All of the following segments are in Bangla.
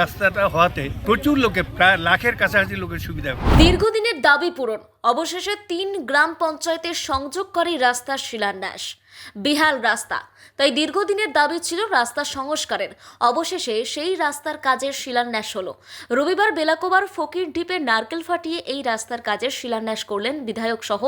রাস্তাটা হওয়াতে প্রচুর লোকে প্রায় লাখের কাছাকাছি লোকের সুবিধা হবে। দীর্ঘদিনের দাবি পূরণ, অবশেষে 3 গ্রাম পঞ্চায়েতের সংযোগকারী রাস্তার শিলান্যাস। বেহাল রাস্তা, তাই দীর্ঘদিনের দাবি ছিল রাস্তা সংস্কারের। অবশেষে সেই রাস্তার কাজের শিলান্যাস হলো। রবিবার বেলাকোবার ফকির ঢিপে নারকেল ফাটিয়ে এই রাস্তার কাজের শিলান্যাস করলেন বিধায়ক সহ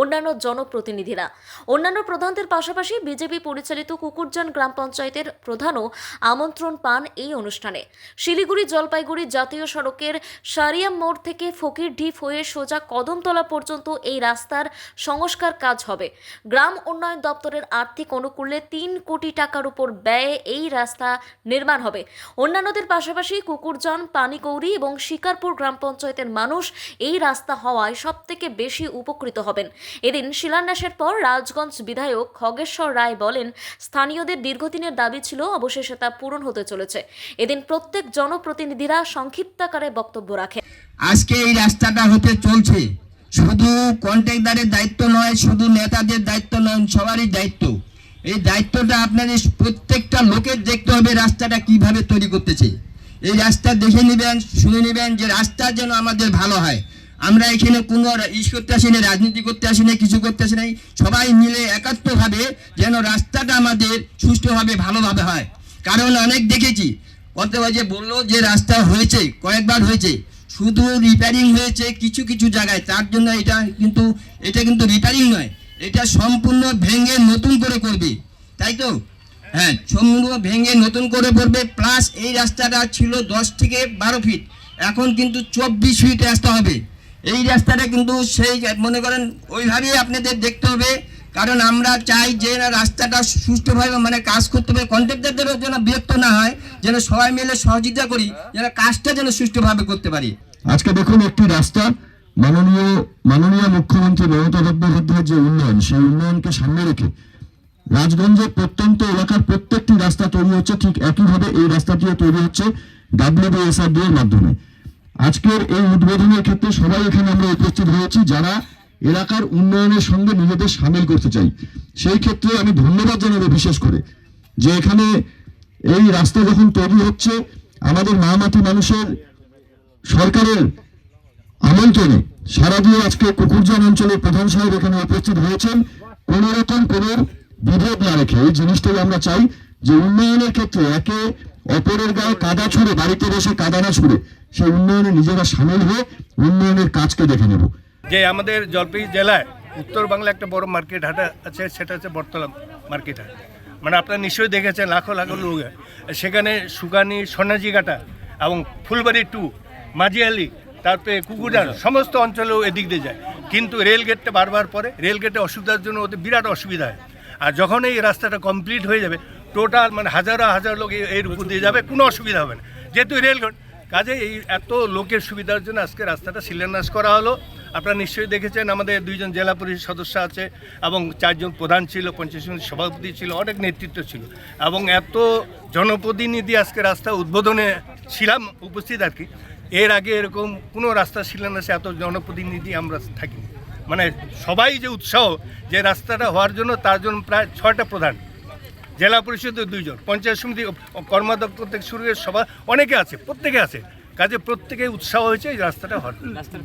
অন্যান্য জনপ্রতিনিধিরা। অন্যান্য প্রধানদের পাশাপাশি বিজেপি পরিচালিত কুকুরজান গ্রাম পঞ্চায়েতের প্রধানও আমন্ত্রণ পান এই অনুষ্ঠানে। শিলিগুড়ি জলপাইগুড়ি জাতীয় সড়কের সারিয়াম মোড় থেকে ফকির ঢিপ হয়ে সোজা কদমতলা পর্যন্ত এই রাস্তার সংস্কার কাজ হবে। গ্রাম উন্নয়ন দপ্তরের আর্থিক অনুকূলে 3 কোটি টাকার উপর ব্যয়ে এই রাস্তা নির্মাণ হবে। অন্যান্যদের পাশাপাশি কুকুরজান, পানিকৌড়ি এবং শিকারপুর গ্রাম পঞ্চায়েতের মানুষ এই রাস্তা হওয়ায় সবথেকে বেশি উপকৃত হবেন। এদিন শিলান্যাসের পর রাজগঞ্জ বিধায়ক খগেশ্বর রায় বলেন, স্থানীয়দের দীর্ঘদিনের দাবি ছিল, অবশেষে তা পূরণ হতে চলেছে। এদিন প্রত্যেক জনপ্রতিনিধিরা সংক্ষিপ্তাকারে বক্তব্য রাখেন। আজকে এই রাস্তাটা হতে চলছে, শুধু কন্ট্রাক্টরের দায়িত্ব নয়, শুধু নেতাদের দায়িত্ব নয়, সবারই দায়িত্ব। এই দায়িত্বটা আপনাদের প্রত্যেকটা লোকের দেখতে হবে রাস্তাটা কিভাবে তৈরি করতেছে। এই রাস্তা দেখে নেবেন, শুনে নেবেন যে রাস্তা যেন আমাদের ভালো হয়। আমরা এখানে কোনো করতে আসি না, রাজনীতি করতে আসি না, কিছু করতে আসি নাই, সবাই মিলে একাত্মভাবে যেন রাস্তাটা আমাদের সুষ্ঠুভাবে ভালোভাবে হয়। কারণ অনেক দেখেছি, কত বাজে বললো যে রাস্তা হয়েছে, কয়েকবার হয়েছে, শুধু রিপেয়ারিং হয়েছে কিছু কিছু জায়গায়। তার জন্য এটা কিন্তু রিপেয়ারিং নয়, এটা সম্পূর্ণ ভেঙে নতুন করে করবে, তাই তো? হ্যাঁ, সম্পূর্ণ ভেঙে নতুন করে করবে। প্লাস এই রাস্তাটা ছিল 10 থেকে 12 ফিট, এখন কিন্তু 24 ফিট রাস্তা হবে। এই রাস্তাটা কিন্তু সেই মনে করেন ওইভাবেই আপনাদের দেখতে হবে। কারণ আমরা চাই যে রাস্তাটা সুষ্ঠুভাবে মানে কাজ করতে হবে, কন্ট্রাক্টরদেরও যেন বিরক্ত না হয়, যেন সবাই মিলে সহযোগিতা করি, যেন কাজটা যেন সুষ্ঠুভাবে করতে পারি। আজকে দেখুন একটি রাস্তা, মাননীয় মুখ্যমন্ত্রী মমতা বন্দ্যোপাধ্যায়ের যে উন্নয়ন, সেই উন্নয়নকে সামনে রেখে রাজগঞ্জের প্রত্যন্ত এলাকার প্রত্যেকটি রাস্তা তৈরি হচ্ছে। ঠিক একইভাবে এই রাস্তাটিও তৈরি হচ্ছে WBSRD এর মাধ্যমে। আজকের এই উদ্বোধনের ক্ষেত্রে সবাই এখানে আমরা উপস্থিত হয়েছি যারা এলাকার উন্নয়নের সঙ্গে নিজেদের সামিল করতে চাই। সেই ক্ষেত্রে আমি ধন্যবাদ জানাবো বিশেষ করে যে এখানে এই রাস্তা যখন তৈরি হচ্ছে, আমাদের মামাটি মানুষের সরকারের আমন্ত্রণে সারা দিয়ে আজকে কুকুরজান অঞ্চলের প্রধান সাহেব এখানে উপস্থিত হয়েছেন। কোন রকম কোন বিভেদ না রেখে এই জিনিসটাই আমরা চাই যে উন্নয়নের ক্ষেত্রে একে অপরের গায়ে কাদা ছুড়ে, বাড়িতে বসে কাদা না ছুড়ে, সেই উন্নয়নে নিজেরা সামিল হয়ে উন্নয়নের কাজকে দেখে নেব। যে আমাদের জলপাইগুড়ি জেলায় উত্তর বাংলা একটা বড় মার্কেট হাট আছে, সেটা হচ্ছে বটতলা মার্কেট হাট। মানে আপনারা নিশ্চয়ই দেখেছেন, লাখো লাখো লোক সেখানে। সুগানি, সোনাজিঘাটা এবং ফুলবাড়ি 2, মাঝিয়ালি, তারপরে কুকুরজান সমস্ত অঞ্চলেও এদিক দিয়ে যায়। কিন্তু রেলগেটটা বারবার পরে, রেলগেটে অসুবিধার জন্য ওদের বিরাট অসুবিধা হয়। আর যখন এই রাস্তাটা কমপ্লিট হয়ে যাবে, টোটাল মানে হাজার হাজার লোক এর উপর দিয়ে যাবে, কোনো অসুবিধা হবে না, যেহেতু রেলগেট। কাজে এই এত লোকের সুবিধার জন্য আজকে রাস্তাটা শিলান্যাস করা হলো। আপনারা নিশ্চয়ই দেখেছেন, আমাদের 2 জন জেলা পরিষদ সদস্য আছে এবং 4 জন প্রধান ছিল, পঞ্চায়েত সমিতির সভাপতি ছিল, অনেক নেতৃত্ব ছিল এবং এত জনপ্রতিনিধি আজকে রাস্তা উদ্বোধনে ছিলাম উপস্থিত আর কি। এর আগে এরকম কোনো রাস্তা শিলান্যাসে এত জনপ্রতিনিধি আমরা থাকিনি। মানে সবাই যে উৎসাহ যে রাস্তাটা হওয়ার জন্য, তার জন্য প্রায় 6টা প্রধান, জেলা পরিষদের 2 জন, পঞ্চায়েত সমিতি কর্মাধ্যক্ষ থেকে শুরু করে সভা অনেকে আছে, প্রত্যেকে আছে। কাজে প্রত্যেকে উৎসাহ হয়েছে এই রাস্তাটা হওয়ার।